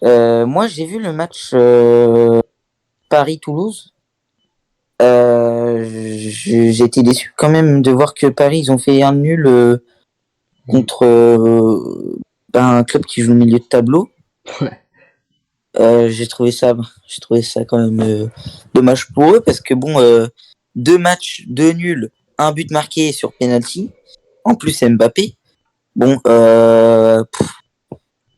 Moi, j'ai vu le match Paris-Toulouse. J'ai été déçu quand même de voir que Paris, ils ont fait un nul contre un club qui joue au milieu de tableau. Ouais. J'ai trouvé ça quand même dommage pour eux parce que bon, deux matchs, deux nuls, un but marqué sur penalty. En plus, Mbappé. Bon,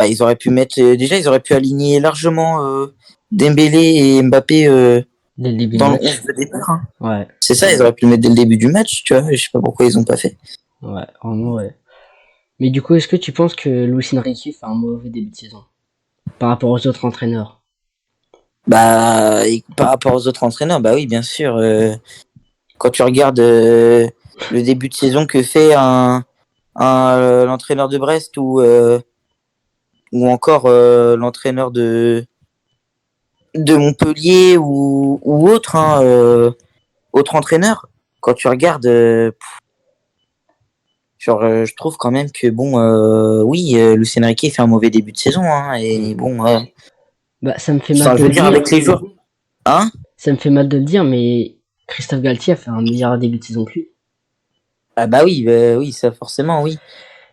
ils auraient pu mettre déjà, ils auraient pu aligner largement Dembélé et Mbappé Dès le début de dans le match. 11 de départ. Hein. Ouais. C'est ça, ils auraient pu le mettre dès le début du match, tu vois. Je sais pas pourquoi ils ont pas fait. Ouais, vraiment, ouais. Mais du coup, est-ce que tu penses que Luis Enrique fait un mauvais début de saison par rapport aux autres entraîneurs? Bah, et par rapport aux autres entraîneurs, bah oui, bien sûr. Quand tu regardes le début de saison que fait l'entraîneur de Brest ou encore l'entraîneur de Montpellier ou autre, hein, autre entraîneur, quand tu regardes, je trouve quand même que bon, oui, Lucien Riquet fait un mauvais début de saison, hein, Mm. et bon, Bah, ça me fait mal enfin, de je veux le dire dire. avec les joueurs, hein. Ça me fait mal de le dire, mais Christophe Galtier a fait un meilleur début de saison que lui. Ah oui, ça forcément, oui.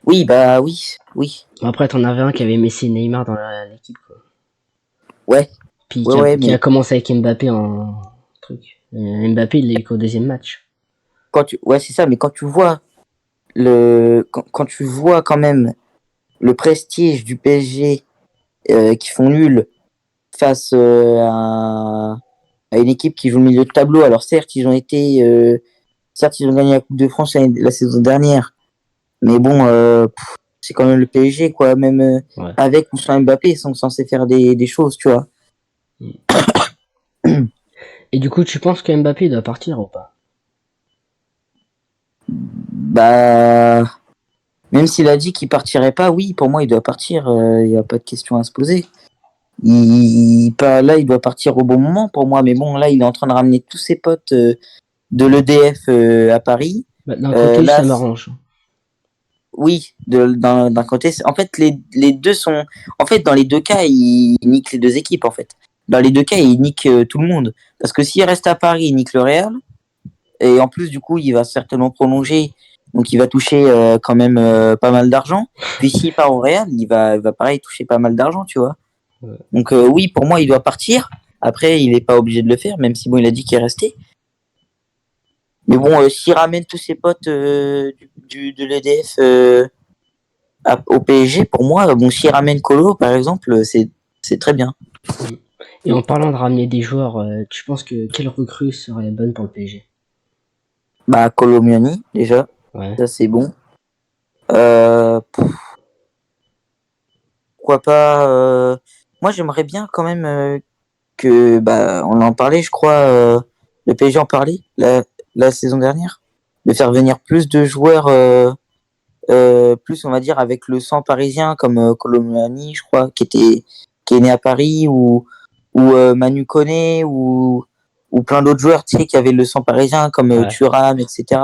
Oui, oui. Après, t'en avais un qui avait Messi et Neymar dans l'équipe, quoi. Ouais, Puis ouais, qui a mais commencé avec Mbappé en truc. Mbappé, il l'a eu qu'au deuxième match. ouais, c'est ça, mais quand tu vois quand tu vois quand même le prestige du PSG qui font nul face à une équipe qui joue au milieu de tableau. Alors certes ils ont gagné la Coupe de France la saison dernière, mais bon, c'est quand même le PSG quoi. Même Ouais. avec ou sans Mbappé, ils sont censés faire des choses, tu vois. Et du coup, tu penses que Mbappé doit partir ou pas? Bah, même s'il a dit qu'il partirait pas, oui, pour moi il doit partir. Il y a pas de question à se poser. Là, il doit partir au bon moment pour moi, mais bon, là, il est en train de ramener tous ses potes de l'EDF à Paris. Bah, d'un côté, Là, ça m'arrange. oui, d'un côté, en fait, les deux sont. En fait, dans les deux cas, il nique les deux équipes, en fait. Dans les deux cas, il nique tout le monde. Parce que s'il reste à Paris, il nique le Real. Et en plus, du coup, il va certainement prolonger. Donc, il va toucher quand même pas mal d'argent. Puis, s'il part au Real, il va pareil toucher pas mal d'argent, tu vois. Ouais. Donc, oui, pour moi, il doit partir. Après, il n'est pas obligé de le faire, même si bon, il a dit qu'il est resté. Mais bon, s'il ramène tous ses potes de l'EDF au PSG, pour moi, bon, s'il ramène Colo, par exemple, c'est très bien. Et en parlant de ramener des joueurs, tu penses que quelle recrue serait bonne pour le PSG? Bah, Colomiani, déjà, Ouais. ça c'est bon. Pourquoi pas moi, j'aimerais bien quand même que, bah, on en parlait, je crois, le PSG en parlait la saison dernière, de faire venir plus de joueurs, plus, on va dire, avec le sang parisien, comme Colomiani, je crois, qui est né à Paris, ou Manu Koné, ou plein d'autres joueurs, tu sais, qui avaient le sang parisien, comme Ouais. Thuram, etc.,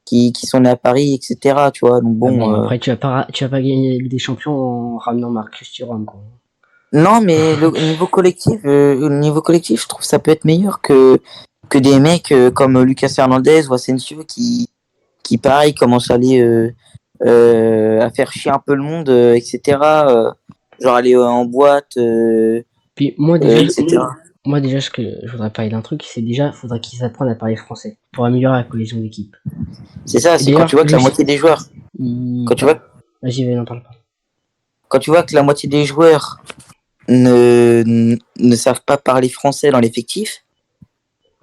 qui sont nés à Paris, etc., tu vois. Donc Mais bon, bon, après, tu vas pas gagner la Ligue des Champions en ramenant Marcus Thuram, quoi. non, mais au niveau collectif, je trouve que ça peut être meilleur que des mecs comme Lucas Hernandez ou Asensio qui pareil, commencent à aller à faire chier un peu le monde, etc. Genre aller en boîte, Puis etc. moi déjà, ce que je voudrais parler d'un truc, c'est déjà, faudrait qu'ils apprennent à parler français pour améliorer la cohésion d'équipe. C'est ça, Et c'est quand tu d'ailleurs, vois que la Lucie, moitié des joueurs, quand tu vois, vas-y, n'en parle pas. quand tu vois que la moitié des joueurs ne savent pas parler français dans l'effectif,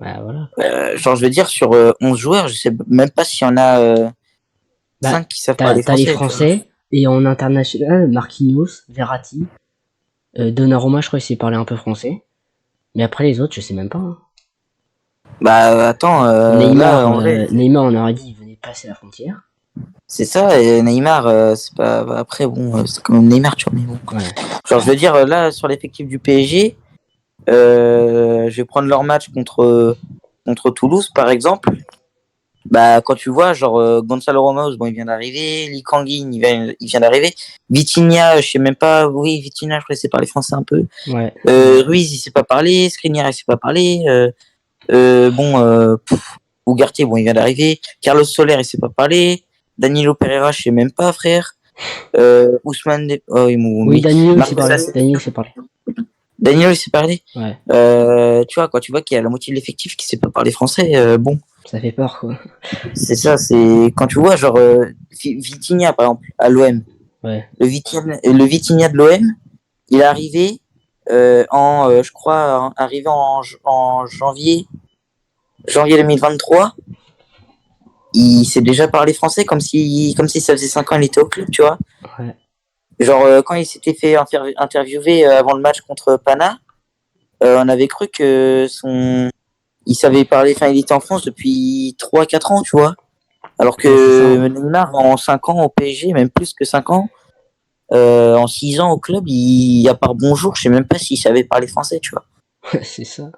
Ouais, voilà. genre je veux dire sur 11 joueurs, je sais même pas s'il y en a Bah, 5 qui savent parler t'as les français, tu vois. Français, et en international, Marquinhos, Verratti, Donnarumma, je crois qu'il sait parler un peu français. Mais après les autres, je sais même pas, hein. Bah attends, là en vrai, Neymar, on aurait dit, il venait passer la frontière. c'est ça, et Neymar, c'est pas. Après, bon, c'est quand même Neymar, tu vois, mais bon. Ouais. Genre, je veux dire, là, sur l'effectif du PSG, je vais prendre leur match contre Toulouse, par exemple. Bah, quand tu vois, genre, Gonzalo Ramos, bon, il vient d'arriver. Lee Kangin, il vient d'arriber. Vitinha, je sais même pas. Oui, Vitinha, je crois qu'il sait parler français un peu. Ouais. Ruiz, il sait pas parler. Skriniar, il sait pas parler. Bon, Ugarte, bon, il vient d'arriver. Carlos Soler, il sait pas parler. Danilo Pereira, je sais même pas, frère. Ousmane, oh, Oui, mais Danilo, il sait Marcos parler. Asensio. Danilo, il sait parler. Danilo, il sait parler. Ouais. Tu vois, quand tu vois qu'il y a la moitié de l'effectif qui sait pas parler français, bon, Ça fait peur, quoi. c'est ça, c'est quand tu vois, genre, Vitinha, par exemple, à l'OM, Ouais. le Vitinha de l'OM, il est arrivé je crois, arrivé en janvier 2023. Il sait déjà parler français comme si ça faisait 5 ans qu'il était au club, tu vois. Ouais. Genre, quand il s'était fait interviewer avant le match contre Pana, on avait cru que il savait parler, enfin, il était en France depuis 3 4 ans, tu vois. Alors Ouais, c'est ça, que hein. Neymar, en 5 ans au PSG, même plus que 5 ans, en 6 ans au club, à part bonjour, je sais même pas s'il savait parler français, tu vois. Ouais, c'est ça.